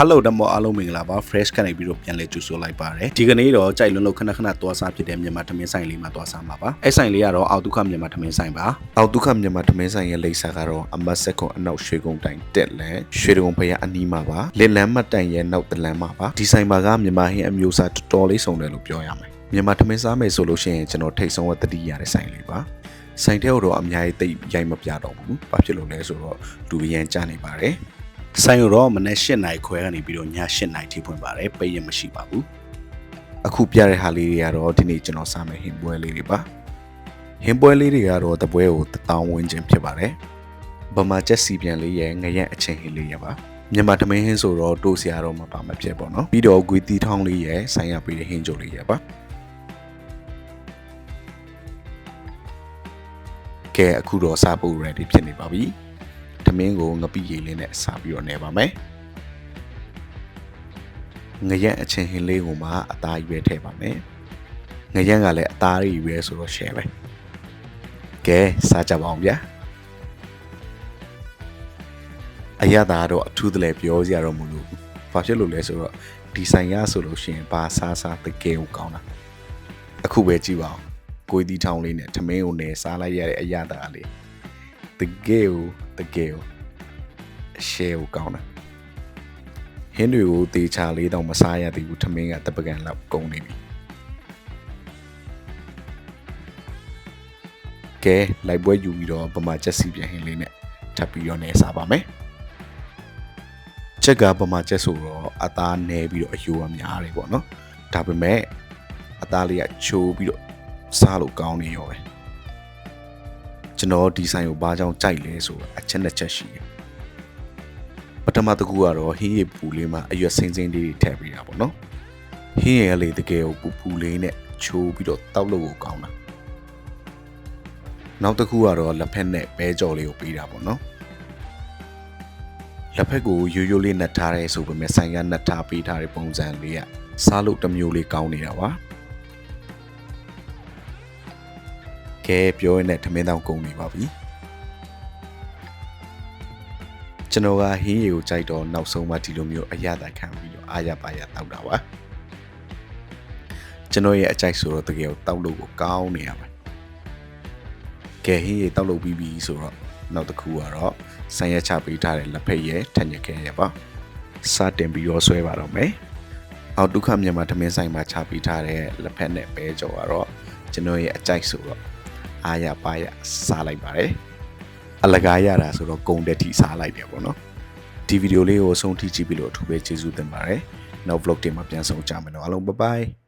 Hello ဓမ္မအားလုံးမင်္ဂလာပါ fresh ကနေပြီးတော့ပြန်လဲကြိုဆိုလိုက်ပါတယ်ဒီကနေ့တော့ကြိုက်လွန်းလို့ခဏခဏသွားစားဖြစ်တဲ့မြန်မာထမင်းဆိုင်လေးမှာသွားစားမှာပါအဲ့ဆိုင်လေးကတော့အောက်ဒုက္ခမြန်မာထမင်းဆိုင်ပါအောက်ဒုက္ခမြန်မာထမင်းဆိုင်ရဲ့လိပ်စာကတော့အမတ်ဆက်ကွန်အနောက်ရွှေကုန်းတိုင်တက်လဲရွှေကုန်းဖရအနီးမှာပါလင်လန်းမတိုင်ရဲ့နောက်တလန်းမှာပါဒီဆိုင်မှာကမြန်မာဟင်းအမျိုးအစားတော်တော်လေးစုံတယ်လို့ပြောရမယ်မြန်မာထမင်းစားမယ်ဆိုလို့ရှိရင်ကျွန်တော်ထိတ်ဆုံးဝတတိရတဲ့ဆိုင်လေးပါဆိုင်ထဲတော့အများကြီးတိတ်ရိုက်မပြတော့ဘူးဘာဖြစ်လို့လဲဆိုတော့လူရန်ကြားနေပါတယ်ဆိုင်ရောမနေ့၈နိုင်ခွဲကနေပြီးတော့ည၈နိုင်ထိဖွင့်ပါတယ်ပိတ်ရမရှိပါဘူးအခုပြတဲ့ဟာလေးတွေကတော့ဒီနေ့ကျွန်တော်စားမယ့်ဟင်းပွဲလေးတွေပါဟင်းပွဲလေးတွေကတော့တပွဲကို1000ဝန်းကျင်ဖြစ်ပါတယ်ဗမာချက်စီပြန်လေးရဲ့ငရက်အချင်းဟင်းလေးရပါမြန်မာထမင်းဟင်းဆိုတော့တိုးစရာတော့မပါမဖြစ်ပေါ့နော်ပြီးတော့ဂွေတီထောင်းလေးရဲ့ဆိုင်ရပေးတဲ့ဟင်းကြိုလေးရပါကဲအခုတော့စားဖို့ ready ဖြစ်နေပါပြီသမင်းကိုငပိရည်လေးနဲ့စားပြီးတော့နေပါမယ်ငရက်အချင်းဟင်းလေးကိုမှအသားရွေးထည့်ပါမယ်ငရက်ကလည်းအသားရွေးဆိုတော့ share ပဲကဲစားကြပါအောင်ဗျာအရသာတော့အထူးတလဲပြောစရာတော့မလိုဘူးဘာဖြစ်လို့လဲဆိုတော့ဒီဆိုင်ရဆိုလို့ရှိရင်ဘာစားတကယ်ကိုကောင်းတာအခုပဲကြည့်ပါဦးကိုတီထောင်းလေးနဲ့သမင်းကိုနေစားလိုက်ရတဲ့အရသာလေးတကယ်ကိုအရှဲကိုကောင်းတာဟင်းတွေကိုတေချာလေးတော့မစားရသေးဘူးထမင်းကတပကံလောက်ကုန်နေပြီကဲလိုက်ပွဲယူပြီးတော့ဗမာချက်စီပြန်ဟင်းလေးနဲ့ထပ်ပြီးတော့နေစားပါမယ်ချက်ကဗမာချက်ဆိုတော့အသားနဲပြီးတော့အယိုးအများတယ်ပေါ့နော်ဒါပေမဲ့အသားလေးကချိုးပြီးတော့စားလို့ကောင်းနေရောပဲကျွန်တော်ဒီဆိုင်ကိုဘာကြောင့်ကြိုက်လဲဆိုတော့အချက်နဲ့ချက်ရှိတယ်ပထမတစ်ခုကတော့ဟင်းရည်ပူလေးမှာအရွက်စင်းစင်းလေးထည့်ပေးတာပေါ့နော်ဟင်းရည်လေးတကယ်ကိုပူလေးနဲ့ချိုးပြီးတော့တောက်လို့ကိုကောင်းတာနောက်တစ်ခုကတော့လက်ဖက်နဲ့ပဲကြော်လေးကိုပေးတာပေါ့နော်လက်ဖက်ကိုရိုးရိုးလေးနှက်ထားရဲဆိုပေမဲ့ဆိုင်ကနှက်ထားပေးထားတဲ့ပုံစံလေးကစားလို့တစ်မျိုးလေးကောင်းနေတာပါကဲပြောရတဲ့ထမင်းတောင်ကုန်နေပါပြီကျွန်တော်ကဟင်းရည်ကိုကြိုက်တော့နောက်ဆုံးမှဒီလိုမျိုးအရသာခံပြီးတော့အားရပါရတောက်တာပါကျွန်တော်ရဲ့အကြိုက်ဆိုတော့တကယ်ကိုတောက်လို့ကိုကောင်းနေရပါကဲဟင်းရည်တောက်လို့ပြီးပြီဆိုတော့နောက်တစ်ခုကတော့ဆန်ရက်ချပေးထားတဲ့လက်ဖက်ရည်ထက်ညက်ခဲရပါစတင်ပြီးတော့ဆွဲပါတော့မယ်အောက်ဒုက္ခမြန်မာထမင်းဆိုင်မှာချပေးထားတဲ့လက်ဖက်နဲ့ပဲကြော်ကတော့ကျွန်တော်ရဲ့အကြိုက်ဆိုတော့အားရပါရစားလိုက်ပါတယ်အလကားရတာဆိုတော့ဂုံတက်ထိစားလိုက်တယ်ပေါ့နော်ဒီဗီဒီယိုလေးကိုအဆုံးထိကြည့်ပြီးလို့အထူးပဲကျေးဇူးတင်ပါတယ်နောက် vlog တင်မှာပြန်ဆောင်ကြမယ်နော်အားလုံး bye bye